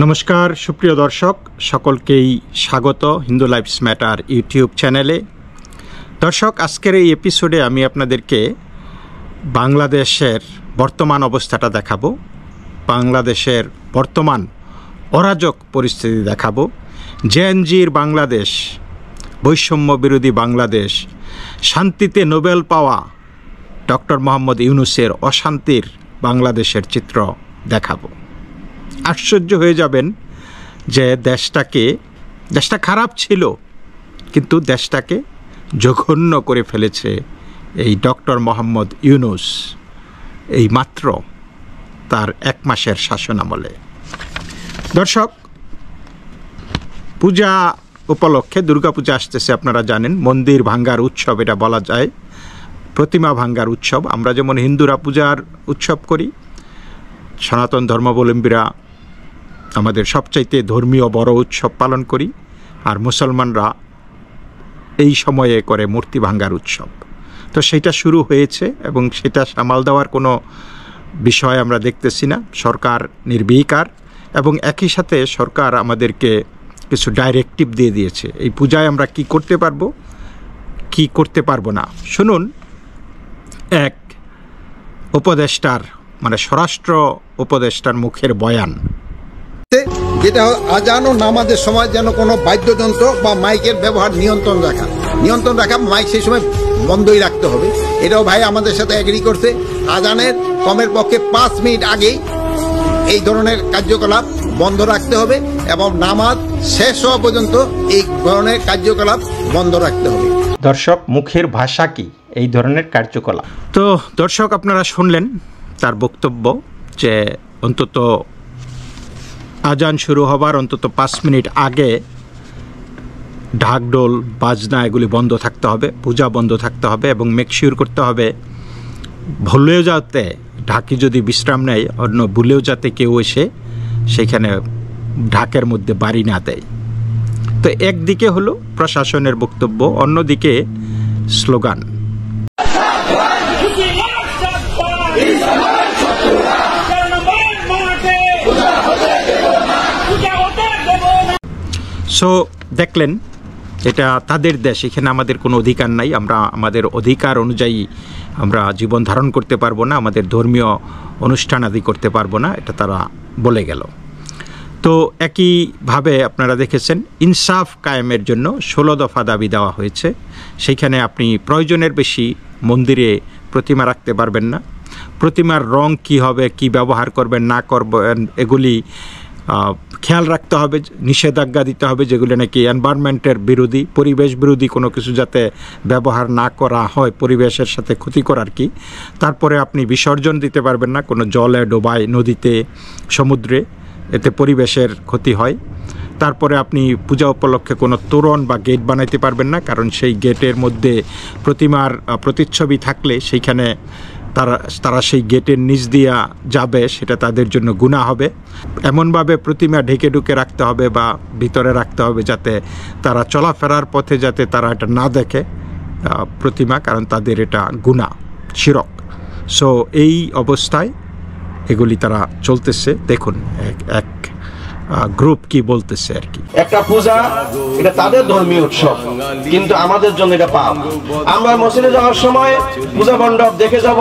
নমস্কার সুপ্রিয় দর্শক, সকলকেই স্বাগত হিন্দু লাইফস ম্যাটার ইউটিউব চ্যানেলে। দর্শক, আজকের এই এপিসোডে আমি আপনাদেরকে বাংলাদেশের বর্তমান অবস্থাটা দেখাবো, বাংলাদেশের বর্তমান অরাজক পরিস্থিতি দেখাবো। জেএনজির বাংলাদেশ, বৈষম্য বিরোধী বাংলাদেশ, শান্তিতে নোবেল পাওয়া ডক্টর মোহাম্মদ ইউনূসের অশান্তির বাংলাদেশের চিত্র দেখাবো। আশ্চর্য হয়ে যাবেন যে দেশটা খারাপ ছিল, কিন্তু দেশটাকে জঘন্য করে ফেলেছে এই ডক্টর মোহাম্মদ ইউনূস এই মাত্র তার 1 মাসের শাসনামলে। দর্শক, পূজা উপলক্ষে দুর্গাপূজা আসতেছে, আপনারা জানেন। মন্দির ভাঙ্গার উৎসব এটা বলা যায়, প্রতিমা ভাঙ্গার উৎসব। আমরা যেমন হিন্দুরা পূজার উৎসব করি, সনাতন ধর্মাবলম্বীরা আমাদের সবচাইতে ধর্মীয় বড় উৎসব পালন করি, আর মুসলমানরা এই সময়ে করে মূর্তি ভাঙ্গার উৎসব। তো সেটা শুরু হয়েছে এবং সেটা সামাল দেওয়ার কোনো বিষয় আমরা দেখতেছি না। সরকার নির্বিকার এবং একই সাথে সরকার আমাদেরকে কিছু ডাইরেক্টিভ দিয়ে দিয়েছে এই পূজায় আমরা কি করতে পারবো, কি করতে পারবো না। শুনুন এক উপদেষ্টার, মানে স্বরাষ্ট্র উপদেষ্টার মুখের বয়ান। যেটা আজান ও নামাজের সময় যেন কোনো বাদ্যযন্ত্র বা মাইকের ব্যবহার নিয়ন্ত্রণ রাখা, মাইক সেই সময় বন্ধই রাখতে হবে। এটাও ভাই আমাদের সাথে এগ্রি করছে। আজানের কমের পক্ষে 5 মিনিট আগেই এই ধরনের কার্যকলাপ বন্ধ রাখতে হবে এবং নামাজ শেষ হওয়া পর্যন্ত এই ধরনের কার্যকলাপ বন্ধ রাখতে হবে। দর্শক, মুখের ভাষা কি এই ধরনের কার্যকলাপ? তো দর্শক, আপনারা শুনলেন তার বক্তব্য যে অন্তত আজান শুরু হবার অন্তত 5 মিনিট আগে ঢাকঢোল বাজনা এগুলি বন্ধ থাকতে হবে, পূজা বন্ধ থাকতে হবে এবং মেকশিওর করতে হবে ভুলেও যাতে, ঢাকি যদি বিশ্রাম নেয় অন্য ভুলেও যাতে কেউ এসে সেখানে ঢাকের মধ্যে বাড়ি না দেয়। তো একদিকে হলো প্রশাসনের বক্তব্য, অন্যদিকে স্লোগান। সো দেখলেন, এটা তাদের দেশ, এখানে আমাদের কোনো অধিকার নাই। আমরা আমাদের অধিকার অনুযায়ী আমরা জীবন ধারণ করতে পারবো না, আমাদের ধর্মীয় অনুষ্ঠান আদি করতে পারবো না, এটা তারা বলে গেল। তো একইভাবে আপনারা দেখেছেন ইনসাফ কায়েমের জন্য 16 দফা দাবি দেওয়া হয়েছে। সেইখানে আপনি প্রয়োজনের বেশি মন্দিরে প্রতিমা রাখতে পারবেন না। প্রতিমার রং কি হবে, কি ব্যবহার করবেন না করবেন, এগুলি খেয়াল রাখতে হবে, নিষেধাজ্ঞা দিতে হবে, যেগুলো নাকি এনভায়রনমেন্টের বিরোধী, পরিবেশ বিরোধী কোনো কিছু যাতে ব্যবহার না করা হয়, পরিবেশের সাথে ক্ষতি করার কি। তারপরে আপনি বিসর্জন দিতে পারবেন না কোনো জলে, ডোবায়, নদীতে, সমুদ্রে, এতে পরিবেশের ক্ষতি হয়। তারপরে আপনি পূজা উপলক্ষে কোনো তোরণ বা গেট বানাইতে পারবেন না, কারণ সেই গেটের মধ্যে প্রতিমার প্রতিচ্ছবি থাকলে সেইখানে তারা সেই গেটের নিচ দিয়া যাবে, সেটা তাদের জন্য গুনাহ হবে। এমনভাবে প্রতিমা ঢেকে ঢুকে রাখতে হবে বা ভিতরে রাখতে হবে যাতে তারা চলাফেরার পথে যাতে তারা এটা না দেখে প্রতিমা, কারণ তাদের এটা গুনাহ, শিরক। সো এই অবস্থায় এগুলি তারা চলতেছে। দেখুন এক গ্রুপ কি বলতেছে আর কি। একটা পূজা, এটা তাদের ধর্মীয় উৎসব, কিন্তু আমাদের জন্য এটা পাপ। আমরা মসজিদে যাওয়ার সময় পূজা মণ্ডপ দেখে যাব,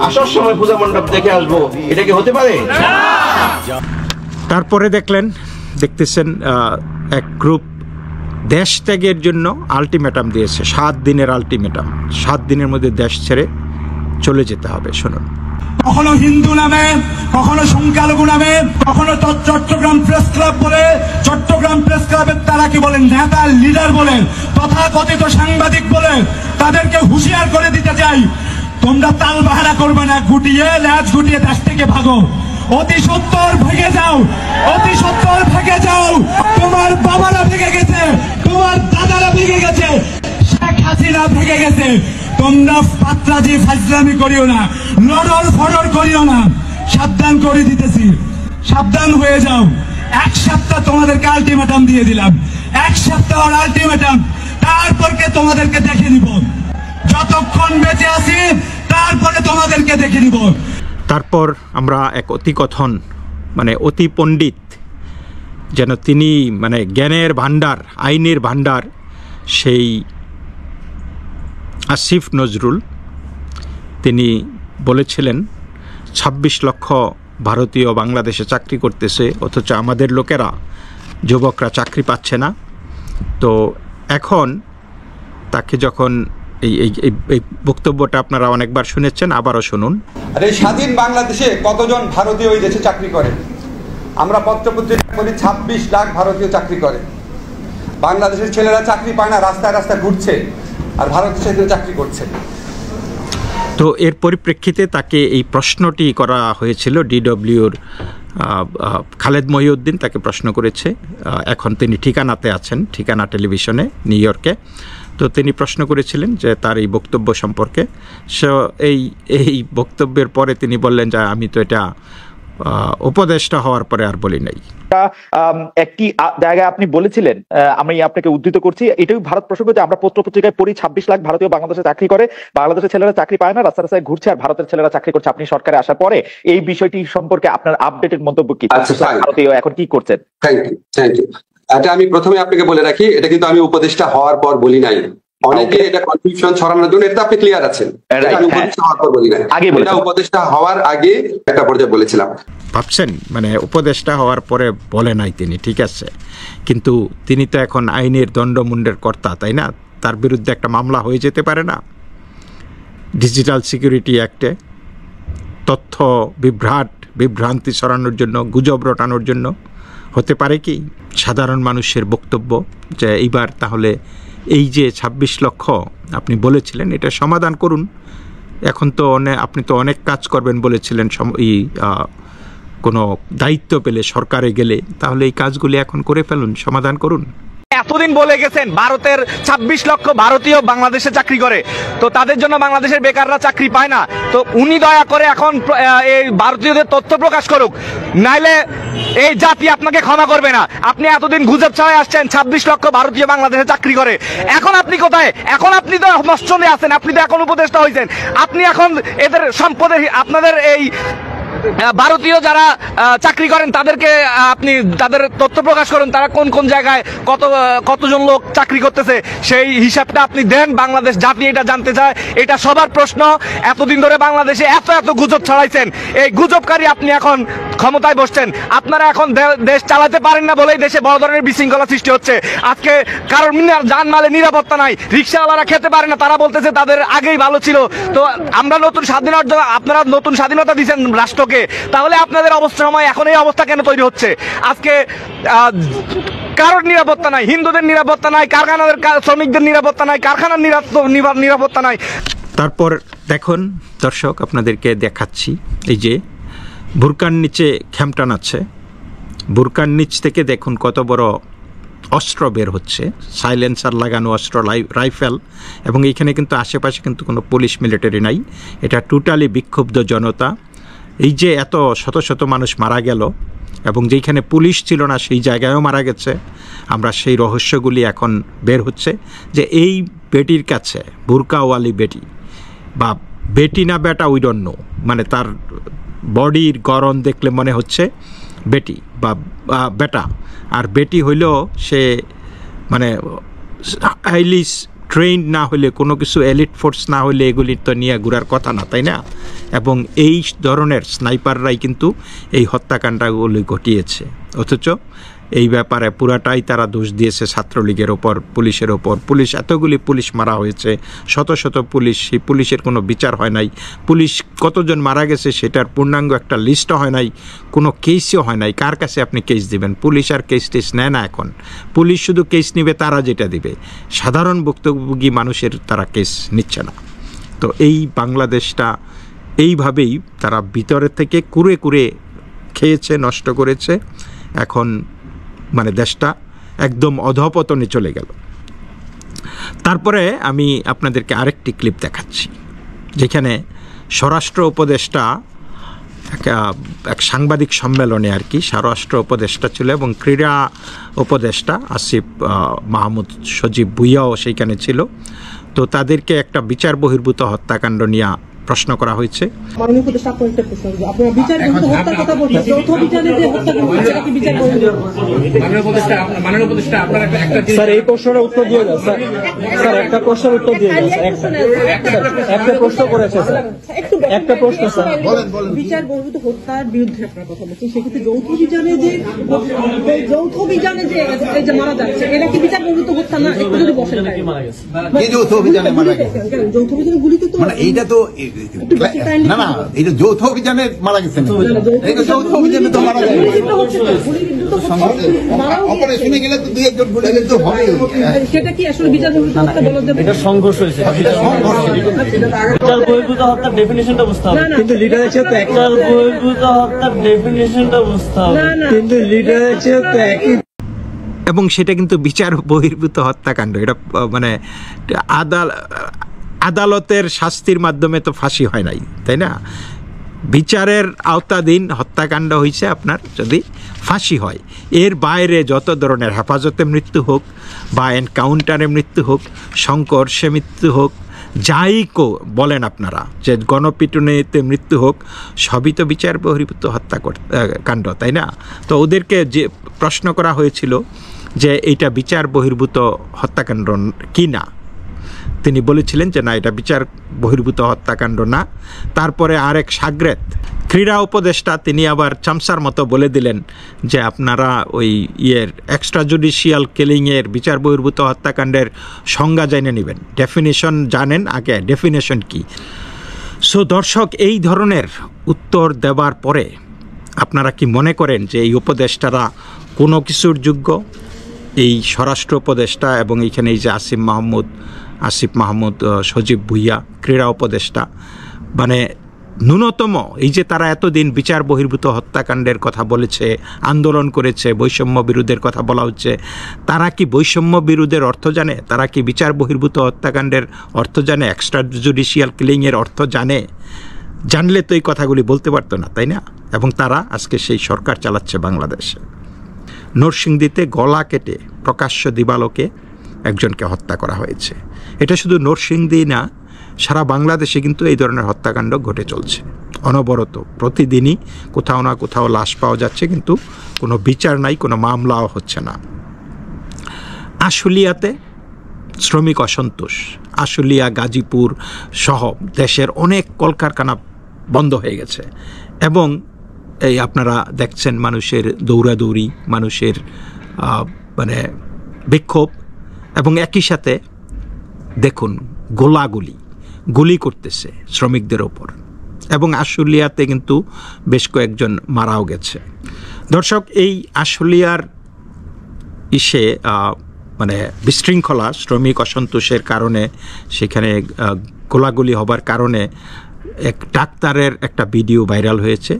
আসার সময় পূজা মণ্ডপ দেখে আসবো, এটা কি হতে পারে? তারপরে দেখতেছেন এক গ্রুপ দেশ ত্যাগের জন্য আলটিমেটাম দিয়েছে, 7 দিনের আলটিমেটাম। 7 দিনের মধ্যে দেশ ছেড়ে চলে যেতে হবে। শুনুন। কখনো হিন্দু নামে, কখনো সংখ্যালঘু নামে, কখনো চট্টগ্রাম প্রেস ক্লাব বলে, চট্টগ্রাম প্রেস ক্লাবের তারা কি বলেন, নেতা লিডার বলেন, তথাকথিত সাংবাদিক বলে, তাদেরকে হুঁশিয়ার করে দিতে চাই, তোমরা তাল বাহারা করবে না, ল্যাজ গুটিয়ে দেশ থেকে ভাগো, অতি সত্বর ভেগে যাও, অতি সত্বর ভেগে যাও। তোমার বাবারা ভেগে গেছে, তোমার দাদারা ভেগে গেছে, শেখ হাসিনা ভেগে গেছে। তোমরা পাত্রাজি ফাজলামি করিও না, লড়র ফড়র করিও না, সাবধান করে দিতেছি, সাবধান হয়ে যাও। 1 সপ্তাহ তোমাদেরকে আলটিমেটাম দিয়ে দিলাম, 1 সপ্তাহ আলটিমেটাম, তারপরকে তোমাদেরকে দেখে নিব, যতক্ষণ বেঁচে আছি তারপরে তোমাদেরকে দেখে নিব। তারপর আমরা এক অতিকথন, মানে অতি পণ্ডিত যেন তিনি মানে জ্ঞানের ভাণ্ডার, আইনের ভাণ্ডার, সেই আসিফ নজরুল তিনি বলেছিলেন ২৬ লক্ষ ভারতীয় বাংলাদেশে চাকরি করতেছে, অথচ আমাদের লোকেরা, যুবকরা চাকরি পাচ্ছে না। তো এখন তাকে যখন এই বক্তব্যটা আপনারা অনেকবার শুনেছেন, আবারও শুনুন। আর এই স্বাধীন বাংলাদেশে কতজন ভারতীয় ওই দেশে চাকরি করে? আমরা পত্রপত্রিকা করি ২৬ লাখ ভারতীয় চাকরি করে। বাংলাদেশের ছেলেরা চাকরি পায় না, রাস্তায় রাস্তায় ঘুরছে, আর ভারতের ছেলেরা চাকরি করছে। তো এর পরিপ্রেক্ষিতে তাকে এই প্রশ্নটি করা হয়েছিল। ডিডব্লিউর খালেদ মহিউদ্দিন তাকে প্রশ্ন করেছে। এখন তিনি ঠিকানাতে আছেন, ঠিকানা টেলিভিশনে নিউ ইয়র্কে। তো তিনি প্রশ্ন করেছিলেন যে তার এই বক্তব্য সম্পর্কে। এই বক্তব্যের পরে তিনি বললেন যে আমি তো এটা উপদেষ্টা হওয়ার পরে আর বলি নাই। একটি জায়গায় আপনি বলেছিলেন, আমি আপনাকে উদ্ধৃত করছি, এটাই ভারত প্রসঙ্গ, যে আমরা পত্রপত্রিকায় পড়ি ২৬ লাখ ভারতীয় বাংলাদেশে চাকরি করে, বাংলাদেশের ছেলেরা চাকরি পায় না, রাস্তা রাস্তায় ঘুরছে, আর ভারতের ছেলেরা চাকরি করছে। আপনি সরকারে আসার পরে এই বিষয়টি সম্পর্কে আপনার আপডেটেড মন্তব্য কি? ভারতীয় এখন কি করছেন? Thank you. এটা আমি প্রথমে আপনাকে বলে রাখি, এটা কিন্তু আমি উপদেষ্টা হওয়ার পর বলি নাই। অনেকে এটা কনফিউশন ছড়ানোর জন্য, এটা আপনি ক্লিয়ার আছেন, আমি উপদেষ্টা হওয়ার পর বলি নাই, এটা উপদেষ্টা হওয়ার আগে একটা পর্যায়ে বলেছিলাম। ভাবছেন মানে উপদেষ্টা হওয়ার পরে বলে নাই তিনি, ঠিক আছে, কিন্তু তিনি তো এখন আইনের দণ্ডমুণ্ডের কর্তা, তাই না? তার বিরুদ্ধে একটা মামলা হয়ে যেতে পারে না? ডিজিটাল সিকিউরিটি অ্যাক্টে তথ্য বিভ্রান্তি ছড়ানোর জন্য, গুজব রটানোর জন্য হতে পারে কি? সাধারণ মানুষের বক্তব্য যে এইবার তাহলে এই যে ২৬ লক্ষ আপনি বলেছিলেন, এটা সমাধান করুন। এখন তো আপনি তো অনেক কাজ করবেন বলেছিলেন, কোনো দায়িত্ব পেলে সরকারে গেলে, তাহলে এই কাজগুলি এখন করে ফেলুন, সমাধান করুন। এতদিন বলে গেছেন ভারতের ২৬ লক্ষ ভারতীয় বাংলাদেশে চাকরি করে, তো তাদের জন্য বাংলাদেশের বেকাররা চাকরি পায় না। তো উনি দয়া করে এখন এই ভারতীয়দের তথ্য প্রকাশ করুক, নাইলে এই জাতি আপনাকে ক্ষমা করবে না। আপনি এতদিন গুজব ছড়ায় আসছেন ২৬ লক্ষ ভারতীয় বাংলাদেশে চাকরি করে, এখন আপনি কোথায়? এখন আপনি তো মস্তনে আছেন, আপনি তো এখন উপদেষ্টা হয়েছেন, আপনি এখন এদের সম্পদের, আপনাদের এই ভারতীয় যারা চাকরি করেন তাদেরকে আপনি তাদের তথ্য প্রকাশ করুন, তারা কোন কোন জায়গায় কতজন লোক চাকরি করতেছে, সেই হিসাবটা আপনি দেন। বাংলাদেশ জাতি এটা জানতে চায়, এটা সবার প্রশ্ন। এতদিন ধরে বাংলাদেশে এত গুজব ছড়াইছেন, এই গুজবকারী আপনি এখন ক্ষমতায় বসছেন, আপনারা এখন দেশ চালাতে পারেন না বলেই দেশে বড় ধরনের বিশৃঙ্খলা সৃষ্টি হচ্ছে। আজকে কারোর জানমালে নিরাপত্তা নাই, রিক্সাওয়ালারা খেতে পারে না, তারা বলতেছে তাদের আগেই ভালো ছিল। তো আমরা নতুন স্বাধীনতা, আপনারা নতুন স্বাধীনতা দিচ্ছেন রাষ্ট্রকে, তাহলে আপনাদের অবস্থা সময় এখন এই অবস্থা কেন তৈরি হচ্ছে? আজকে কারোর নিরাপত্তা নাই, হিন্দুদের নিরাপত্তা নাই, কারখানার শ্রমিকদের নিরাপত্তা নাই, কারখানার নিরাপত্তা নাই। তারপর দেখুন দর্শক, আপনাদেরকে দেখাচ্ছি, এই যে বুরকার নিচে খেমটান আছে, বুরকার নিচ থেকে দেখুন কত বড় অস্ত্র বের হচ্ছে, সাইলেন্সার লাগানো অস্ত্র, রাইফেল, এবং এইখানে কিন্তু আশেপাশে কিন্তু কোনো পুলিশ মিলিটারি নাই, এটা টোটালি বিক্ষুব্ধ জনতা। এই যে এত শত শত মানুষ মারা গেল, এবং যেখানে পুলিশ ছিল না সেই জায়গায়ও মারা গেছে, আমরা সেই রহস্যগুলি এখন বের হচ্ছে যে এই বেটির কাছে, বুরকাওয়ালি বেটি বা বেটি না বেটা উই ডোন্ট নো, মানে তার বডির গড়ন দেখলে মনে হচ্ছে বেটি বা বেটা, আর বেটি হইলেও সে মানে হাইলি ট্রেন্ড না হলে, কোনো কিছু এলিট ফোর্স না হলে এগুলির তো নিয়ে ঘুরার কথা না, তাই না? এবং এই ধরনের স্নাইপাররাই কিন্তু এই হত্যাকাণ্ডগুলি ঘটিয়েছে, অথচ এই ব্যাপারে পুরাটাই তারা দোষ দিয়েছে ছাত্রলীগের ওপর, পুলিশের ওপর। এতগুলি পুলিশ মারা হয়েছে, শত শত পুলিশ, সেই পুলিশের কোনো বিচার হয় নাই, পুলিশ কতজন মারা গেছে সেটার পূর্ণাঙ্গ একটা লিস্টও হয় নাই, কোনো কেসও হয় নাই। কার কাছে আপনি কেস দিবেন? পুলিশ আর কেস টেস নেয় না এখন, পুলিশ শুধু কেস নিবে তারা যেটা দিবে, সাধারণ ভুক্তভোগী মানুষের তারা কেস নিচ্ছে না। তো এই বাংলাদেশটা এইভাবেই তারা ভিতরে থেকে কুরে কুরে খেয়েছে, নষ্ট করেছে। এখন মানে দেশটা একদম অধঃপতনে চলে গেল। তারপরে আমি আপনাদেরকে আরেকটি ক্লিপ দেখাচ্ছি, যেখানে স্বরাষ্ট্র উপদেষ্টা এক সাংবাদিক সম্মেলনে আর কি, স্বরাষ্ট্র উপদেষ্টা ছিল এবং ক্রীড়া উপদেষ্টা আসিফ মাহমুদ সজীব ভুইয়াও সেইখানে ছিল। তো তাদেরকে একটা বিচার বহির্ভূত হত্যাকাণ্ড নিয়ে প্রশ্ন করা হয়েছে। মাননীয় উপদেষ্টা আপনার একটা প্রশ্ন, আপনারা বিচার বহির্ভূত হত্যার কথা বলছেন, যৌথ বিচারে যে হত্যা করেছে সেটা কি বিচার বহির্ভূত? মাননীয় উপদেষ্টা আপনার একটা স্যার এই প্রশ্নের উত্তর দিয়ে যান স্যার, স্যার একটা প্রশ্নের উত্তর দিয়ে যান স্যার, একটা প্রশ্ন করেছে স্যার, একটা প্রশ্ন স্যার। বিচার বহির্ভূত হত্যার বিরুদ্ধে আপনার কথা বলছেন, সেক্ষেত্রে যৌথ অভিযানে যে এই যে মারা যাচ্ছে এটা কি বিচার বহির্ভূত হত্যা না? একটু যদি বসেন যৌথ অভিযানে মারা গেছে, যৌথ অভিযানে গুলিতে তো মানে এইটা তো না না, এটা যৌথ অভিযানে মারা গেছে না, এটা যৌথ অভিযানে তো মারা যায় অপারেশনে গেলে তো 2-1 গুলি কিন্তু হবে, সেটা কি আসলে বিচার বহির্ভূত হত্যা বলা যাবে? এটা সংঘর্ষ হয়েছে, বিচার বহির্ভূত হত্যার ডেফিনিশনটা বুঝতে হবে, কিন্তু লিটারেচার তো একটা বহির্ভূত হত্যার ডেফিনিশনটা বুঝতে হবে, কিন্তু লিটারেচার তো একই, এবং সেটা কিন্তু বিচার বহির্ভূত হত্যাকাণ্ড। এটা মানে আদালতের শাস্তির মাধ্যমে তো ফাঁসি হয় নাই, তাই না? বিচারের আওতাধীন হত্যাকাণ্ড হয়েছে আপনার যদি ফাঁসি হয়। এর বাইরে যত ধরনের হেফাজতে মৃত্যু হোক বা এনকাউন্টারে মৃত্যু হোক, সংঘর্ষে মৃত্যু হোক, যাই বলেন আপনারা, যে গণপিটুনিতে মৃত্যু হোক, সবই তো বিচার বহির্ভূত হত্যাকাণ্ড, তাই না? তো ওদেরকে যে প্রশ্ন করা হয়েছিল যে এইটা বিচার বহির্ভূত হত্যাকাণ্ড কি না, তিনি বলেছিলেন যে না, এটা বিচার বহির্ভূত হত্যাকাণ্ড না। তারপরে আরেক সাগরেদ ক্রীড়া উপদেষ্টা তিনি আবার চামচার মতো বলে দিলেন যে আপনারা ওই এক্সট্রা জুডিশিয়াল কিলিংয়ের বিচার বহির্ভূত হত্যাকাণ্ডের সংজ্ঞা জেনে নেবেন, ডেফিনেশন জানেন আগে, ডেফিনেশন কি। সো দর্শক, এই ধরনের উত্তর দেবার পরে আপনারা কি মনে করেন যে এই উপদেষ্টারা কোনো কিছুর যোগ্য? এই স্বরাষ্ট্র উপদেষ্টা এবং এইখানে এই যে আসিফ মাহমুদ, সজীব ভুইয়া ক্রীড়া উপদেষ্টা, মানে ন্যূনতম এই যে তারা এতদিন বিচার বহির্ভূত হত্যাকাণ্ডের কথা বলেছে, আন্দোলন করেছে, বৈষম্য বিরোধের কথা বলা হচ্ছে, তারা কি বৈষম্য বিরোধের অর্থ জানে? তারা কি বিচার বহির্ভূত হত্যাকাণ্ডের অর্থ জানে? এক্সট্রা জুডিশিয়াল কিলিংয়ের অর্থ জানে? জানলে তো এই কথাগুলি বলতে পারতো না, তাই না? এবং তারা আজকে সেই সরকার চালাচ্ছে বাংলাদেশে। নরসিংদীতে গলা কেটে প্রকাশ্য দিবালোকে একজনকে হত্যা করা হয়েছে। এটা শুধু নরসিংদী না, সারা বাংলাদেশে কিন্তু এই ধরনের হত্যাকাণ্ড ঘটে চলছে অনবরত। প্রতিদিনই কোথাও না কোথাও লাশ পাওয়া যাচ্ছে, কিন্তু কোনো বিচার নাই, কোনো মামলাও হচ্ছে না। আশুলিয়াতে শ্রমিক অসন্তোষ, আশুলিয়া, গাজীপুর সহ দেশের অনেক কলকারখানা বন্ধ হয়ে গেছে, এবং এই আপনারা দেখছেন মানুষের দৌড়াদৌড়ি, মানুষের মানে বিক্ষোভ, এবং একই সাথে দেখুন গুলি করতেছে শ্রমিকদের ওপর, এবং আশুলিয়াতে কিন্তু বেশ কয়েকজন মারাও গেছে। দর্শক, এই আশুলিয়ার মানে বিশৃঙ্খলা, শ্রমিক অসন্তোষের কারণে, সেখানে গোলাগুলি হবার কারণে এক ডাক্তারের একটা ভিডিও ভাইরাল হয়েছে।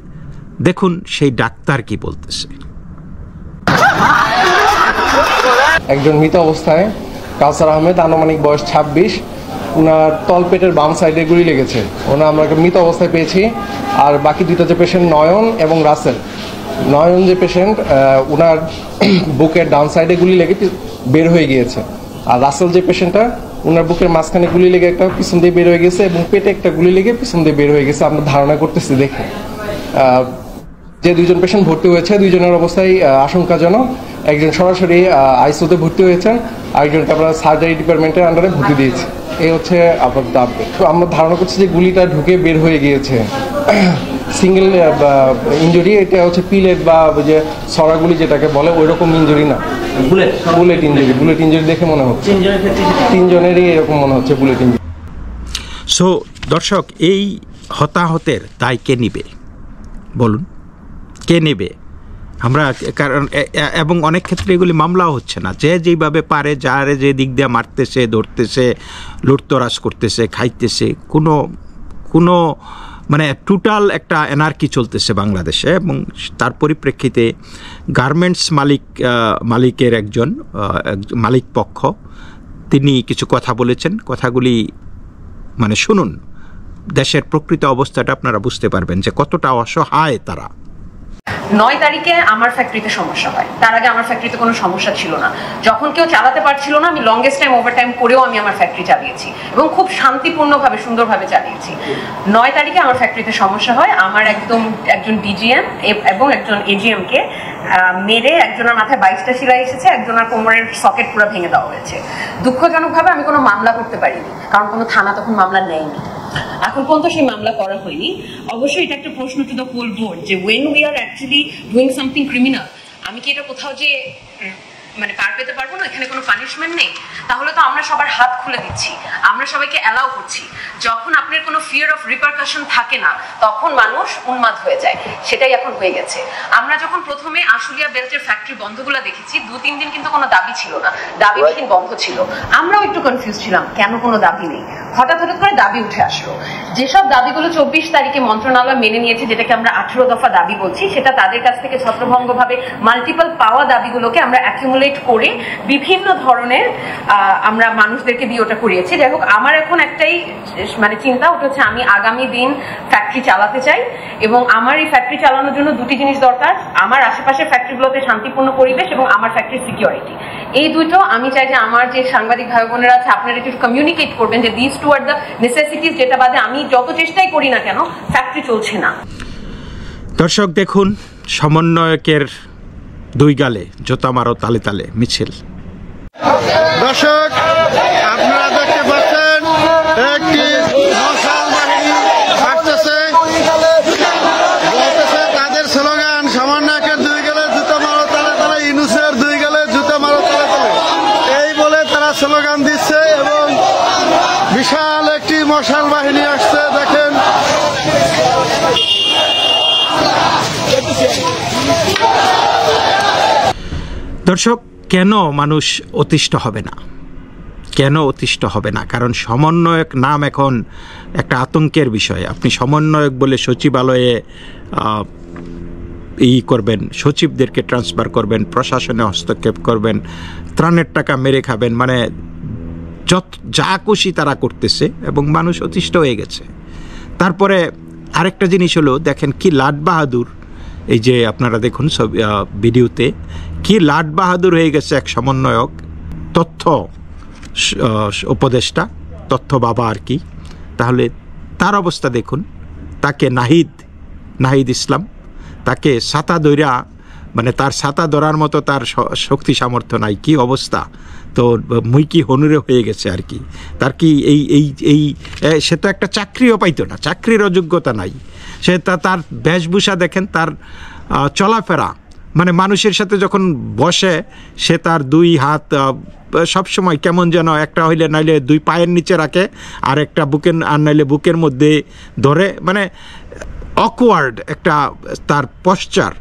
দেখুন সেই ডাক্তার কি বলতেছে। একজন মৃত অবস্থায় কাউসার আহমেদ, আনুমানিক বয়স 26, ওনার তলপেটের বাম সাইডে গুলি লেগেছে। আমরা মৃত অবস্থায় পেয়েছি। আর বাকি দুটো যে পেশেন্ট, নয়ন এবং রাসেল, নয়ন যে পেশেন্ট, ওনার বুকের ডাউন সাইডে গুলি লেগে বের হয়ে গিয়েছে। আর রাসেল যে পেশেন্টটা, ওনার বুকের মাঝখানে গুলি লেগে একটা পিছন দিয়ে বের হয়ে গেছে, এবং পেটে একটা গুলি লেগে পিছন দিয়ে বের হয়ে গেছে। আমরা ধারণা করতেছি দেখে। যে দুইজন পেশেন্ট ভর্তি হয়েছে, দুইজনের অবস্থায় আশঙ্কাজনক। একজন সরাসরি আইসিইউতে ভর্তি হয়েছেন, আরেকজনকে আমরা সার্জারি ডিপার্টমেন্টের আন্ডারে ভর্তি দিয়েছি। এই হচ্ছে আপাতত আপডেট। তো আমরা ধারণা করছি যে গুলিটা ঢুকে বের হয়ে গিয়েছে। সিঙ্গেল ইঞ্জুরি, এটা হচ্ছে পিলেট বা যে সরাগুলি যেটাকে বলে, ওই রকম ইঞ্জুরি না, বুলেট ইঞ্জুরি দেখে মনে হচ্ছে। তিনজনেরই এরকম মনে হচ্ছে বুলেট ইঞ্জুরি। সো দর্শক, এই হতাহতের দায় কে নিবে বলুন? কে নেবে? আমরা, কারণ এবং অনেক ক্ষেত্রে এগুলি মামলাও হচ্ছে না। যে যেইভাবে পারে, যারে যে দিক দিয়ে মারতেছে, ধরতেছে, লুটতরাজ করতেছে, খাইতেছে, কোনো মানে টোটাল একটা এনার্কি চলতেছে বাংলাদেশে। এবং তার পরিপ্রেক্ষিতে গার্মেন্টস মালিকের একজন মালিক পক্ষ, তিনি কিছু কথা বলেছেন। কথাগুলি মানে শুনুন, দেশের প্রকৃত অবস্থাটা আপনারা বুঝতে পারবেন যে কতটা অসহায় তারা। 9 তারিখে আমার ফ্যাক্টরিতে সমস্যা হয়, তার আগে আমার ফ্যাক্টরিতে কোনো সমস্যা ছিল না। যখন কেউ চালাতে পারছিল না, আমি লংগেস্ট টাইম ওভারটাইম করেও আমি আমার ফ্যাক্টরি চালিয়েছি এবং খুব শান্তিপূর্ণভাবে সুন্দরভাবে চালিয়েছি। 9 তারিখে আমার ফ্যাক্টরিতে সমস্যা হয়, আমার একজন ডিজিএম এবং একজন এজিএম কে মেরে একজনের মাথায় 22টা সেলাই এসেছে, একজনের কোমরের সকেট পুরো ভেঙে দেওয়া হয়েছে। দুঃখজনকভাবে আমি কোনো মামলা করতে পারিনি, কারণ কোনো থানা তখন মামলা নেয়নি, এখন পর্যন্ত সেই মামলা করা হয়নি। অবশ্যই এটা একটা প্রশ্ন টু দ্য হোল বোর্ড যে when we are actually doing something criminal, আমি কি এটা কোথাও যে মানে পার পেতে পারবো না, এখানে কোনো পানিশমেন্ট নেই, তাহলে তো আমরা সবার হাত খুলে দিচ্ছি, আমরা সবাইকে অ্যালাউ করছি। যখন আপনার কোনো ফিয়ার অফ রিপারকাশন থাকে না, তখন মানুষ উন্মাদ হয়ে যায়, সেটাই এখন হয়ে গেছে। আমরা যখন প্রথমে আশুলিয়া বেল্টের ফ্যাক্টরি বন্ধগুলো দেখেছি, 2-3 দিন কিন্তু কোনো দাবি ছিল না, দাবিবিহীন বন্ধ ছিল। আমরাও একটু কনফিউজ ছিলাম কেন কোনো দাবি নেই, হঠাৎ করে দাবি উঠে আসলো। যেসব দাবিগুলো 24 তারিখে মন্ত্রণালয় মেনে নিয়েছে, যেটাকে আমরা 18 দফা দাবি বলছি, সেটা তাদের কাছ থেকে ছত্রভঙ্গভাবে মাল্টিপল পাওয়া দাবিগুলোকে আমরা অ্যাকিউমুলেট করে বিভিন্ন ধরনের আমরা মানুষদেরকে দিয়ে ওটা করিয়েছি। যাই হোক, আমার এখন একটাই মানে চিন্তা, ওটা হচ্ছে আমি আগামী দিন ফ্যাক্টরি চালাতে চাই এবং আমার এই ফ্যাক্টরি চালানোর জন্য 2টি জিনিস দরকার, আমার আশেপাশের ফ্যাক্টরিগুলোতে শান্তিপূর্ণ পরিবেশ এবং আমার ফ্যাক্টরির সিকিউরিটি। এই দুটো আমি চাই যে আমার যে সাংবাদিক ভাই বোনেরা আছে, আপনারা একটু কমিউনিকেট করবেন যে this two are the necessities, যেটা বাদে আমি যত চেষ্টাই করি না কেন ফ্যাক্টরি চলছে না। দর্শক দেখুন, সমন্বয়কের 2 গালে জোতা মারো তালে তালে মিছিল। দর্শক আপনারা দেখতে পাচ্ছেন একটি মশাল বাহিনী আসতেছে, বলতেছে তাদের স্লোগান সমন্বয়কের 2 গালে জুতা মারো তালে তালে, ইউনূসের 2 গালে জুতা মারো তালে তালে, এই বলে তারা স্লোগান দিচ্ছে এবং বিশাল একটি মশাল বাহিনী আসছে। দেখেন দর্শক, কেন মানুষ অতিষ্ঠ হবে না? কেন অতিষ্ঠ হবে না? কারণ সমন্বয়ক নাম এখন একটা আতঙ্কের বিষয়। আপনি সমন্বয়ক বলে সচিবালয়ে করবেন, সচিবদেরকে ট্রান্সফার করবেন, প্রশাসনে হস্তক্ষেপ করবেন, ত্রাণের টাকা মেরে খাবেন, মানে যা খুশি তারা করতেছে এবং মানুষ অতিষ্ঠ হয়ে গেছে। তারপরে আরেকটা জিনিস হলো, দেখেন কি লাট বাহাদুর, এই যে আপনারা দেখুন সব ভিডিওতে কি লাট বাহাদুর হয়ে গেছে এক সমন্বয়ক, তথ্য উপদেষ্টা, তথ্য বাবা আর কি। তাহলে তার অবস্থা দেখুন, তাকে নাহিদ ইসলাম, তাকে ছাতা ধইরা, মানে তার ছাতা ধরার মতো তার শক্তি সামর্থ্য নাই, কি অবস্থা। তো মুই কি হনুরে হয়ে গেছে আর কি। তার কি এই সে তো একটা চাকরিও পাইতো না, চাকরির অযোগ্যতা নাই। সে তার বেশভূষা দেখেন, তার চলাফেরা, মানে মানুষের সাথে যখন বসে সে তার 2 হাত সবসময় কেমন যেন একটা হইলে নাইলে 2 পায়ের নিচে রাখে, আর একটা বুকের, আর নাইলে বুকের মধ্যে ধরে, মানে অকওয়ার্ড একটা তার পশ্চার।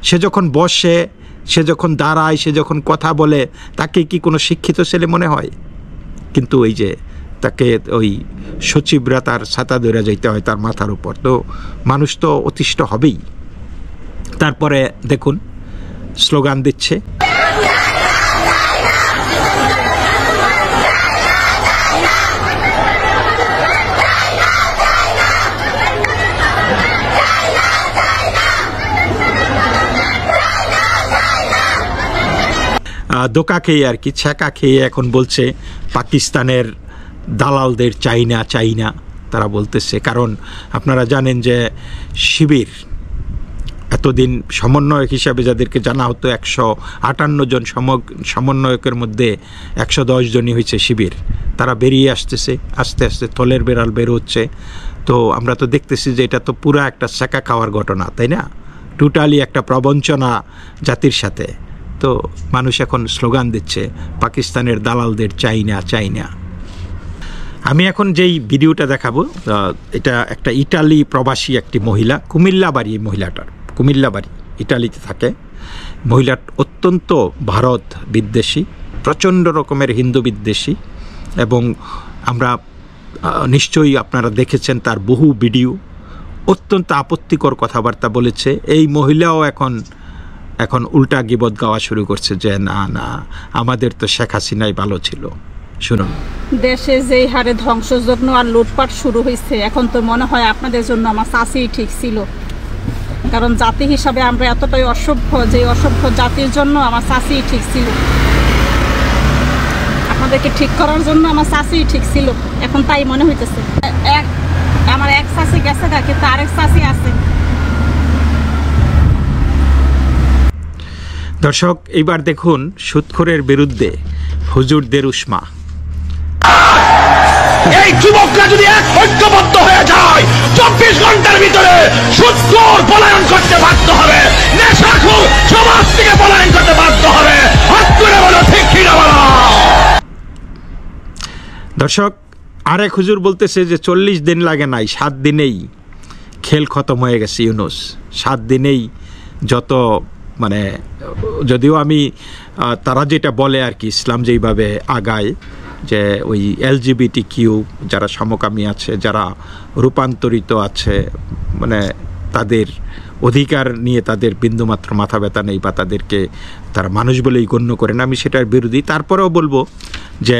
সে যখন বসে, সে যখন দাঁড়ায়, সে যখন কথা বলে, তাকে কি কোনো শিক্ষিত ছেলে মনে হয়? কিন্তু ওই যে তাকে ওই সচিবরা তার ছাতা ধরে যাইতে হয় তার মাথার উপর, তো মানুষ তো অতিষ্ঠ হবেই। তারপরে দেখুন স্লোগান দিচ্ছে, দোকা খেয়ে আর কি, ছ্যাঁকা খেয়ে এখন বলছে পাকিস্তানের দালালদের চাই না তারা বলতেছে। কারণ আপনারা জানেন যে শিবির এতদিন সমন্বয়ক হিসাবে যাদেরকে জানা হতো 158 জন সমন্বয়কের মধ্যে 110 জনই হয়েছে শিবির, তারা বেরিয়ে আসতেছে, আস্তে আস্তে থলের বেড়াল বের হচ্ছে। তো আমরা তো দেখতেছি যে এটা তো পুরা একটা ছ্যাঁকা খাওয়ার ঘটনা, তাই না? টোটালি একটা প্রবঞ্চনা জাতির সাথে। তো মানুষ এখন স্লোগান দিচ্ছে পাকিস্তানের দালালদের চাই না। আমি এখন যেই ভিডিওটা দেখাবো, এটা একটা ইটালি প্রবাসী একটি মহিলা, কুমিল্লা বাড়ি, এই মহিলাটার কুমিল্লা বাড়ি, ইটালিতে থাকে। মহিলার অত্যন্ত ভারত বিদ্বেষী, প্রচণ্ড রকমের হিন্দু বিদ্বেষী, এবং আমরা নিশ্চয়ই আপনারা দেখেছেন তার বহু ভিডিও। অত্যন্ত আপত্তিকর কথাবার্তা বলেছে। এই মহিলাও এখন উল্টা গিবত গাওয়া শুরু করছে যে না আমাদের তো শেখ হাসিনাই ভালো ছিল। শুনুন। দেশে যেই হারে ধ্বংসযজ্ঞ আর লুটপাট শুরু হয়েছে, এখন তো মনে হয় আপনাদের জন্য আমার চাষি ঠিক ছিল। কারণ জাতি হিসাবে আমরা এতটাই অসভ্য যে অসভ্য জাতির জন্য আমার চাচি ঠিক ছিল, আপনাদেরকে ঠিক করার জন্য আমার চাচি ঠিক ছিল। এখন তাই মনে হইতেছে আমার এক চাচি গেছে না, কিন্তু আরেক চাচি আছে। দর্শক, এইবার দেখুন সুদখোরের বিরুদ্ধে হুজুরদের উষ্মা। এই যুবকরা যদি এক ঐক্যবদ্ধ হয়ে যায় 24 ঘন্টার ভিতরে সুদখোর পলায়ন করতে বাধ্য হবে, নেশাখোর সমাজ থেকে পলায়ন করতে বাধ্য হবে। হাত তুলে বলো ঠিক কি না বলো। দর্শক, আরেক হুজুর বলতেছে যে 40 দিন লাগে নাই, 7 দিনেই খেল খতম হয়ে গেছে ইউনুস। 7 দিনেই যত মানে, যদিও আমি তারা যেটা বলে আর কি, ইসলাম যেইভাবে আগায় যে ওই LGBTQ যারা সমকামী আছে, যারা রূপান্তরিত আছে, মানে তাদের অধিকার নিয়ে তাদের বিন্দুমাত্র মাথা ব্যথা নেই বা তাদেরকে তারা মানুষ বলেই গণ্য করে না, আমি সেটার বিরোধী। তারপরেও বলবো যে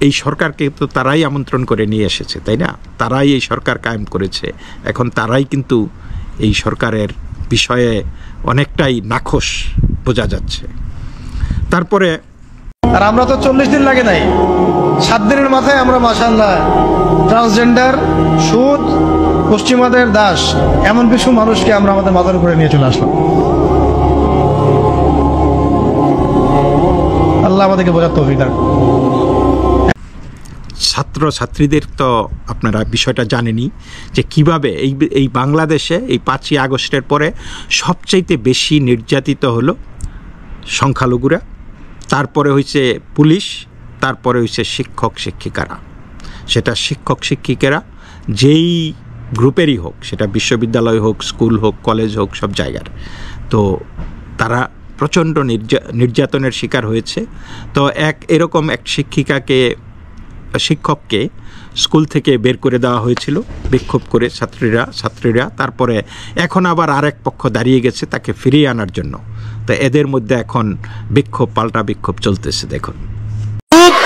এই সরকারকে তো তারাই আমন্ত্রণ করে নিয়ে এসেছে, তাই না? তারাই এই সরকার কায়েম করেছে, এখন তারাই কিন্তু এই সরকারের বিষয়ে অনেকটাই নাখোশ বোঝা যাচ্ছে। তারপরে আর আমরা তো 40 দিন লাগে নাই, 7 দিনের মাথায় আমরা মাশাআল্লাহ ট্রান্সজেন্ডার, সুদ, পশ্চিমাদের দাস, এমন কিছু মানুষকে আমরা আমাদের মাথার উপরে নিয়ে চলে আসলাম। আল্লাহ আমাদেরকে বোঝার তৌফিক দান। ছাত্র ছাত্রীদের তো আপনারা বিষয়টা জানেনই যে কিভাবে এই বাংলাদেশে এই 5ই আগস্টের পরে সবচাইতে বেশি নির্যাতিত হলো সংখ্যালঘুরা, তারপরে হয়েছে পুলিশ, তারপরে হয়েছে শিক্ষক শিক্ষিকারা। সেটা শিক্ষক শিক্ষিকারা যেই গ্রুপেরই হোক, সেটা বিশ্ববিদ্যালয় হোক, স্কুল হোক, কলেজ হোক, সব জায়গার, তো তারা প্রচণ্ড নির্যাতনের শিকার হয়েছে। তো এরকম এক শিক্ষককে স্কুল থেকে বের করে দেওয়া হয়েছিল বিক্ষোভ করে ছাত্রীরা। তারপরে এখন আবার আরেক পক্ষ দাঁড়িয়ে গেছে তাকে ফিরিয়ে আনার জন্য। তো এদের মধ্যে এখন পাল্টা বিক্ষোভ চলতেছে। দেখুন,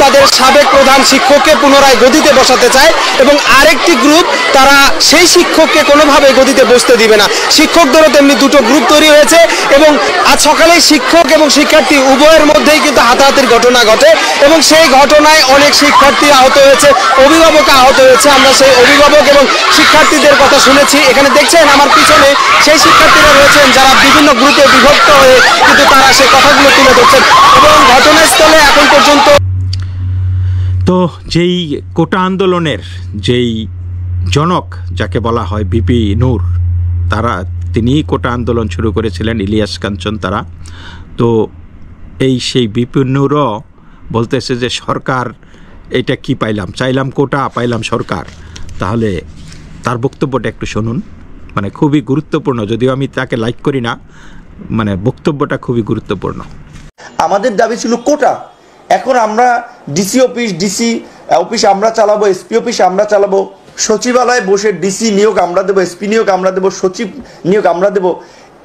তাদের সাবেক প্রধান শিক্ষককে পুনরায় গদিতে বসাতে চায় এবং আরেকটি গ্রুপ তারা সেই শিক্ষককে কোনোভাবে গদিতে বসতে দিবে না। শিক্ষকদেরও তেমনি দুটো গ্রুপ তৈরি হয়েছে এবং আজ সকালে শিক্ষক এবং শিক্ষার্থী উভয়ের মধ্যেই কিন্তু হাতাহাতির ঘটনা ঘটে এবং সেই ঘটনায় অনেক শিক্ষার্থী আহত হয়েছে, অভিভাবক আহত হয়েছে। আমরা সেই অভিভাবক এবং শিক্ষার্থীদের কথা শুনেছি। এখানে দেখছেন আমার পিছনে সেই শিক্ষার্থীরা রয়েছেন যারা বিভিন্ন গ্রুপে বিভক্ত হয়ে কিন্তু তারা সেই কথাগুলো তুলে ধরছেন এবং ঘটনাস্থলে এখন পর্যন্ত। তো যেই কোটা আন্দোলনের জনক যাকে বলা হয় বিপি নূর, তিনি কোটা আন্দোলন শুরু করেছিলেন, ইলিয়াস কাঞ্চন তারা। তো সেই বিপি নূরও বলতেছে যে সরকার এটা কি চাইলাম কোটা, পাইলাম সরকার। তাহলে তার বক্তব্যটা একটু শুনুন, মানে খুবই গুরুত্বপূর্ণ, যদিও আমি তাকে লাইক করি না, মানে বক্তব্যটা খুবই গুরুত্বপূর্ণ। আমাদের দাবি ছিল কোটা, এখন আমরা ডিসি অফিস আমরা চালাবো, এসপি অফিস আমরা চালাবো, সচিবালয়ে বসে ডিসি নিয়োগ আমরা দেবো, এসপি নিয়োগ আমরা দেবো, সচিব নিয়োগ আমরা দেবো।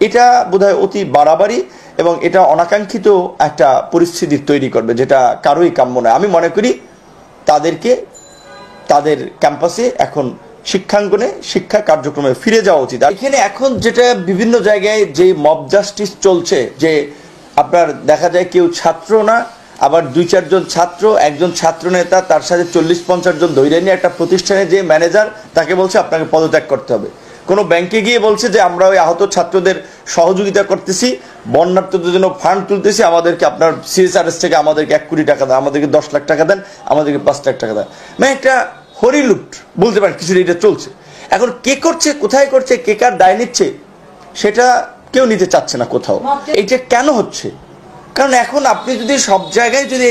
এটা বোধহয় অতি বাড়াবাড়ি এবং এটা অনাকাঙ্ক্ষিত একটা পরিস্থিতি তৈরি করবে, যেটা কারোই কাম্য নয়। আমি মনে করি তাদেরকে তাদের ক্যাম্পাসে এখন শিক্ষাঙ্গনে শিক্ষা কার্যক্রমে ফিরে যাওয়া উচিত। এখানে এখন যেটা বিভিন্ন জায়গায় যে মব জাস্টিস চলছে, যে আপনার দেখা যায় কেউ ছাত্র না, আবার 2-4 জন ছাত্র, একজন ছাত্র নেতা, তার সাথে 40-50 জন ধরে নিয়ে একটা প্রতিষ্ঠানে যে ম্যানেজার তাকে বলছে আপনাকে পদত্যাগ করতে হবে। কোনো ব্যাংকে গিয়ে বলছে যে আমরা ওই আহত ছাত্রদের সহযোগিতা করতেছি, বন্যার্থদের জন্য ফান্ড তুলতেছি, আমাদেরকে আপনার CSRS থেকে আমাদেরকে 1 কোটি টাকা দেন, আমাদেরকে 10 লাখ টাকা দেন, আমাদেরকে 5 লাখ টাকা দেন। মানে একটা হরিলুট বলতে পারেন, কিছুটা এটা চলছে। এখন কে করছে, কোথায় করছে, কে কার দায় নিচ্ছে, সেটা কেউ নিতে চাচ্ছে না কোথাও। এইটা কেন হচ্ছে? কারণ এখন আপনি যদি সব জায়গায় যদি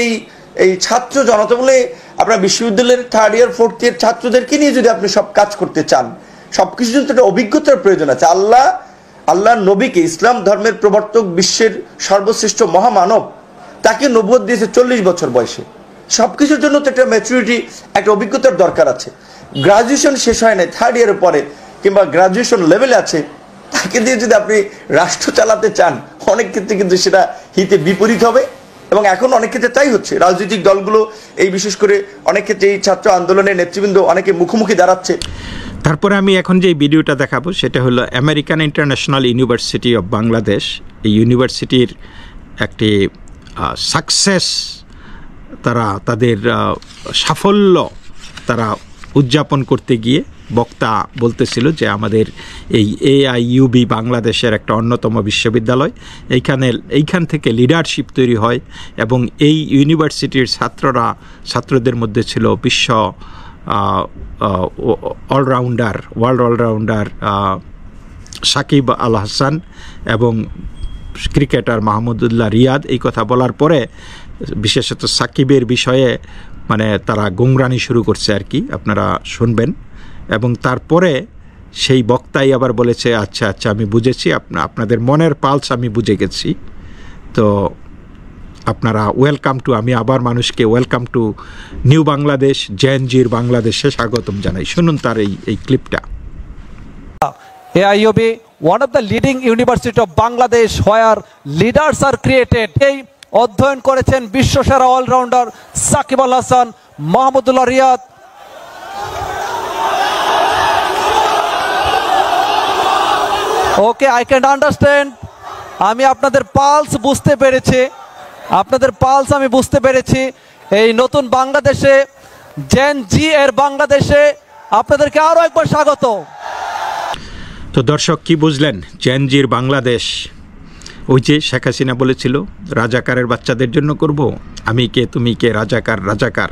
এই ছাত্র জনতা বলে আপনার বিশ্ববিদ্যালয়ের 3rd ইয়ার 4th ইয়ার ছাত্রদেরকে নিয়ে যদি আপনি সব কাজ করতে চান, সবকিছু জন্য একটা অভিজ্ঞতার প্রয়োজন আছে। আল্লাহ নবীকে, ইসলাম ধর্মের প্রবর্তক, বিশ্বের সর্বশ্রেষ্ঠ মহামানব, তাকে নবুয়ত দিয়েছে 40 বছর বয়সে। সবকিছুর জন্য তো একটা ম্যাচুরিটি, একটা অভিজ্ঞতার দরকার আছে। গ্রাজুয়েশন শেষ হয় নাই, 3rd ইয়ারের পরে কিংবা গ্রাজুয়েশন লেভেলে আছে, তাকে দিয়ে যদি আপনি রাষ্ট্র চালাতে চান, অনেক ক্ষেত্রে কিন্তু সেটা হিতে বিপরীত হবে এবং এখন অনেক ক্ষেত্রে তাই হচ্ছে। রাজনৈতিক দলগুলো এই বিশেষ করে অনেক ক্ষেত্রে এই ছাত্র আন্দোলনের নেতৃবৃন্দ অনেকে মুখোমুখি দাঁড়াচ্ছে। তারপরে আমি এখন যে ভিডিওটা দেখাবো সেটা হলো American international university of Bangladesh. এই ইউনিভার্সিটির একটি সাকসেস, তারা তাদের সাফল্য তারা উদযাপন করতে গিয়ে বক্তা বলতেছিল যে আমাদের এই AIUB বাংলাদেশের একটা অন্যতম বিশ্ববিদ্যালয়, এইখান থেকে লিডারশিপ তৈরি হয় এবং এই ইউনিভার্সিটির ছাত্রদের মধ্যে ছিল বিশ্ব ওয়ার্ল্ড অলরাউন্ডার সাকিব আল হাসান এবং ক্রিকেটার মাহমুদুল্লাহ রিয়াদ। এই কথা বলার পরে বিশেষত সাকিবের বিষয়ে মানে তারা গুমরানি শুরু করছে আর কি, আপনারা শুনবেন। এবং তারপরে সেই বক্তাই আবার বলেছে আচ্ছা আমি বুঝেছি, আপনাদের মনের পালস আমি বুঝে গেছি, তো আপনারা ওয়েলকাম টু, আমি আবার মানুষকে ওয়েলকাম টু নিউ বাংলাদেশ, জেএনজির বাংলাদেশে স্বাগতম জানাই। শুনুন তার এই ক্লিপটা। AIUB, one of the leading university of Bangladesh where leaders are created. এই অধ্যয়ন করেছেন বিশ্বসেরা allrounder Shakib Al Hasan, Mahmudullah Riyad. Okay, I can understand. আমি আপনাদের পালস বুঝতে পেরেছি, আমি বুঝতে পেরেছি। এই নতুন বাংলাদেশে, জেন জি এর বাংলাদেশে আপনাদেরকে আরো একবার স্বাগত। তো দর্শক কি বুঝলেন? জেএনজির বাংলাদেশ, ওই যে শেখ হাসিনা বলেছিল রাজাকারের বাচ্চাদের জন্য করব, আমি কে তুমি কে, রাজাকার।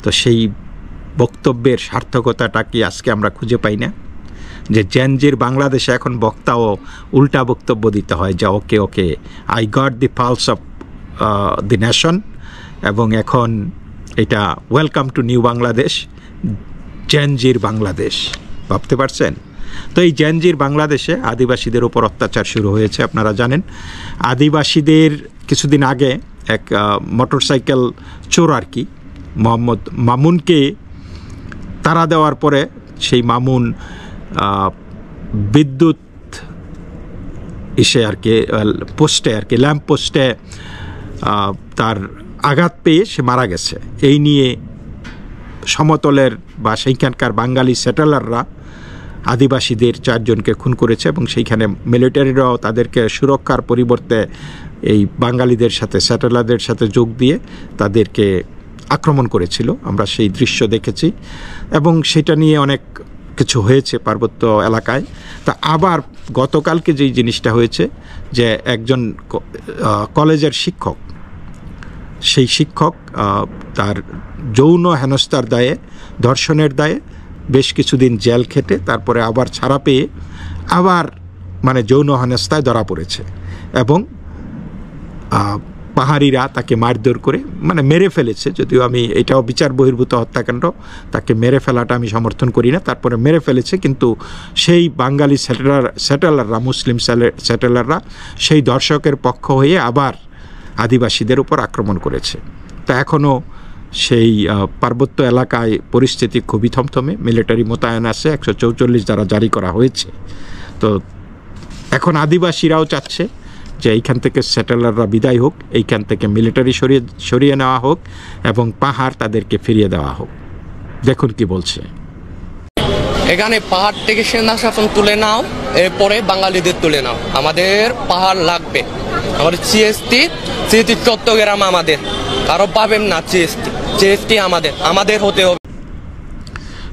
তো সেই বক্তব্যের সার্থকতাটা কি আজকে আমরা খুঁজে পাই না? যে জেএনজির বাংলাদেশে এখন বক্তাও উল্টা বক্তব্য দিতে হয় যে okay I got the pulse of the nation, এবং এখন এটা ওয়েলকাম টু নিউ বাংলাদেশ, জেএনজির বাংলাদেশ। ভাবতে পারছেন? তো এই জেএনজির বাংলাদেশে আদিবাসীদের উপর অত্যাচার শুরু হয়েছে। আপনারা জানেন আদিবাসীদের কিছুদিন আগে এক মোটরসাইকেল চোর আর কি, মোহাম্মদ মামুনকে তাড়া দেওয়ার পরে সেই মামুন বিদ্যুৎ পোস্টে আর কি ল্যাম্প পোস্টে তার আঘাত পেয়ে সে মারা গেছে। এই নিয়ে সমতলের বা সেইখানকার বাঙালি সেটেলাররা আদিবাসীদের 4 জনকে খুন করেছে এবং সেইখানে মিলিটারিরাও তাদেরকে সুরক্ষার পরিবর্তে এই বাঙালিদের সাথে, সেটেলারদের সাথে যোগ দিয়ে তাদেরকে আক্রমণ করেছিল। আমরা সেই দৃশ্য দেখেছি এবং সেটা নিয়ে অনেক কিছু হয়েছে পার্বত্য এলাকায়। তা আবার গতকালকে যেই জিনিসটা হয়েছে যে একজন কলেজের শিক্ষক, সেই শিক্ষক তার যৌন হেনস্থার দায়ে, ধর্ষণের দায়ে বেশ কিছুদিন জেল খেটে তারপরে আবার ছাড়া পেয়ে আবার মানে যৌন হেনস্থায় ধরা পড়েছে এবং পাহাড়িরা তাকে মারধর করে মানে মেরে ফেলেছে। যদিও আমি এটাও বিচার বহির্ভূত হত্যাকাণ্ড, তাকে মেরে ফেলাটা আমি সমর্থন করি না, তারপরে মেরে ফেলেছে। কিন্তু সেই বাঙালি সেটেলাররা, মুসলিম সেটেলাররা সেই দর্শকের পক্ষ হয়ে আবার আদিবাসীদের উপর আক্রমণ করেছে। তা এখনও সেই পার্বত্য এলাকায় পরিস্থিতি খুবই থমথমে, মিলিটারি মোতায়েন আছে, 144 দ্বারা জারি করা হয়েছে। তো এখন আদিবাসীরাও চাচ্ছে যে এইখান থেকে সেটেলাররা বিদায় হোক, এইখান থেকে মিলিটারি সরিয়ে নেওয়া হোক এবং পাহাড় তাদেরকে ফিরিয়ে দেওয়া হোক। দেখুন কি বলছে। এখানে পাহাড় থেকে সেনা শাসন তুলে নাও, এরপরে বাঙালিদের তুলে নাও। আমাদের পাহাড় লাগবে, আমাদের জিএসটি চট্টগ্রাম আমাদের, কারো পাবেন না। জিএসটি আমাদের হতে হবে।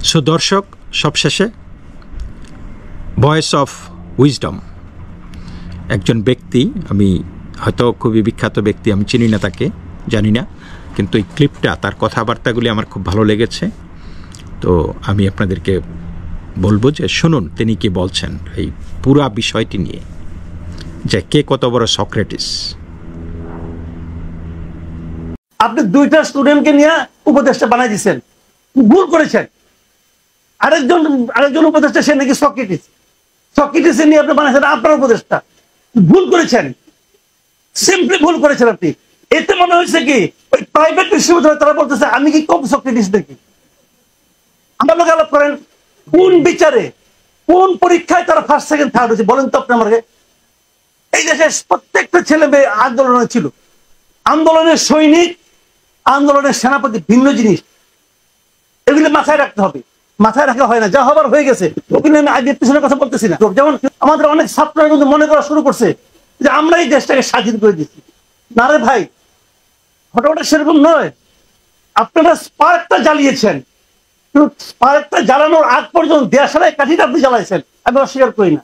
সো দর্শক, সবশেষে ভয়েস অফ উইজডম, একজন ব্যক্তি, আমি হয়তো খুবই বিখ্যাত ব্যক্তি, আমি চিনি না তাকে, জানি না, কিন্তু এই ক্লিপটা, তার কথাবার্তাগুলি আমার খুব ভালো লেগেছে। তো আমি আপনাদেরকে বলবো যে শুনুন তিনি কি বলছেন এই পুরা বিষয়টি নিয়ে, যে কে কত বড় সক্রেটিস। আপনি 2টা স্টুডেন্টকে নিয়ে উপদেষ্টা বানাই দিচ্ছেন, ভুল করেছেন। আরেকজন উপদেষ্টা, সে নাকি সক্রেটিস নিয়ে আপনি বানাইছেন আপনার উপদেষ্টা, ভুল করেছেন, সিম্পলি ভুল করেছেন আপনি। এতে মনে হয়েছে কি ওই প্রাইভেট বিশ্ববিদ্যালয় তারা বলতেছে আমি কি কম সক্রেটিস দেখি। আমার লোক আলাপ করেন কোন বিচারে, কোন পরীক্ষায় তারা ফার্স্ট সেকেন্ড থার্ড হয়েছে বলেন তো আপনি আমাকে। এই দেশে প্রত্যেকটা ছেলে মেয়ে আন্দোলনে ছিল, আন্দোলনের সৈনিক, আন্দোলনের সেনাপতি ভিন্ন জিনিস, এগুলি মাথায় রাখতে হবে। মাথায় রাখা হয় না, যা হবার হয়ে গেছে। ওখানে আমি আগে পিছনের কথা বলতেছি না। যেমন আমাদের অনেক ছাত্ররা কিন্তু মনে করা শুরু করছে যে আমরা এই দেশটাকে স্বাধীন করে দিচ্ছি। না রে ভাই, ঘটনাটা সেরকম নয়। আপনারা স্পার্কটা জ্বালিয়েছেন, কিন্তু স্পার্কটা জ্বালানোর আগ পর্যন্ত দেশালাই কাঠিটা আপনি জ্বালাইছেন, আমি অস্বীকার করি না।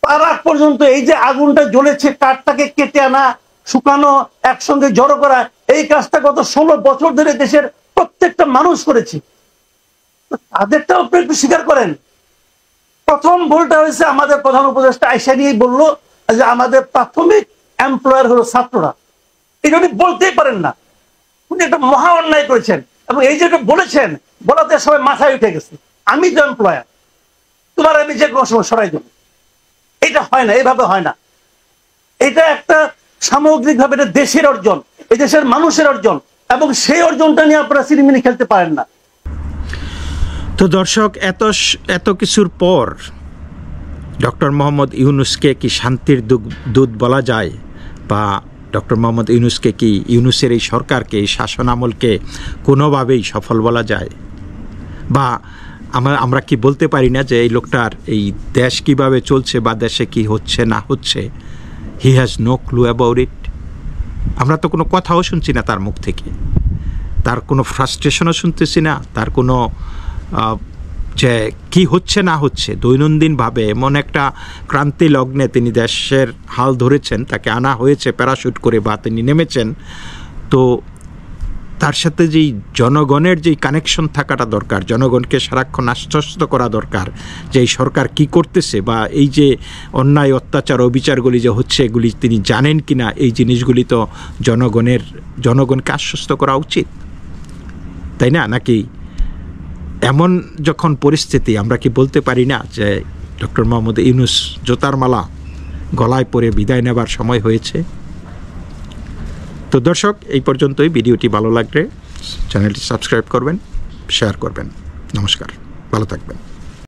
তার আগ পর্যন্ত এই যে আগুনটা জ্বলেছে, কাঠটাকে কেটে আনা, শুকানো, একসঙ্গে জড়ো করা, এই কাজটা গত 16 বছর ধরে দেশের প্রত্যেকটা মানুষ করেছে। তাদেরটাও আপনি একটু স্বীকার করেন। প্রথম ভুলটা হয়েছে আমাদের প্রধান উপদেষ্টা আইসা নিয়েই বললো যে আমাদের প্রাথমিক এমপ্লয়ার হলো ছাত্ররা। এটা উনি বলতেই পারেন না, উনি একটা মহা অন্যায় করেছেন। এবং এই যে বলেছেন, বলাতে সবাই মাথায় উঠে গেছে, আমি তো এমপ্লয়ার, তোমার আমি যে কোনো সময় সরাই দেবো। এটা হয় না, এইভাবে হয় না। এটা একটা সামগ্রিকভাবে এটা দেশের অর্জন, এই দেশের মানুষের অর্জন, এবং সেই অর্জনটা নিয়ে আপনারা সিনেমিনি খেলতে পারেন না। তো দর্শক, এত কিছুর পর ডক্টর মোহাম্মদ ইউনূসকে কি শান্তির দূত বলা যায়, বা ডক্টর মোহাম্মদ ইউনূসকে কি, ইউনূসের এই সরকারকে, এই শাসন আমলকে কোনোভাবেই সফল বলা যায়? বা আমরা কি বলতে পারি না যে এই লোকটার এই দেশ কিভাবে চলছে বা দেশে কি হচ্ছে না হচ্ছে, he has no clue about it? আমরা তো কোনো কথাও শুনছি না তার মুখ থেকে, তার কোনো ফ্রাস্ট্রেশনও শুনতেছি না, তার কোনো যে কি হচ্ছে না হচ্ছে দৈনন্দিনভাবে এমন একটা ক্রান্তি লগ্নে তিনি দেশের হাল ধরেছেন, তাকে আনা হয়েছে প্যারাশুট করে বা তিনি নেমেছেন। তো তার সাথে যেই জনগণের যেই কানেকশন থাকাটা দরকার, জনগণকে সারাক্ষণ আশ্বস্ত করা দরকার যে এই সরকার কি করতেছে, বা এই যে অন্যায় অত্যাচার অবিচারগুলি যে হচ্ছে এগুলি তিনি জানেন কি না, এই জিনিসগুলি তো জনগণকে আশ্বস্ত করা উচিত, তাই না? নাকি এমন যখন পরিস্থিতি, আমরা কি বলতে পারি না যে ডক্টর মোহাম্মদ ইউনূস জোতার মালা গলায় পরে বিদায় নেবার সময় হয়েছে? তো দর্শক, এই পর্যন্তই। ভিডিওটি ভালো লাগলে চ্যানেলটি সাবস্ক্রাইব করবেন, শেয়ার করবেন। নমস্কার, ভালো থাকবেন।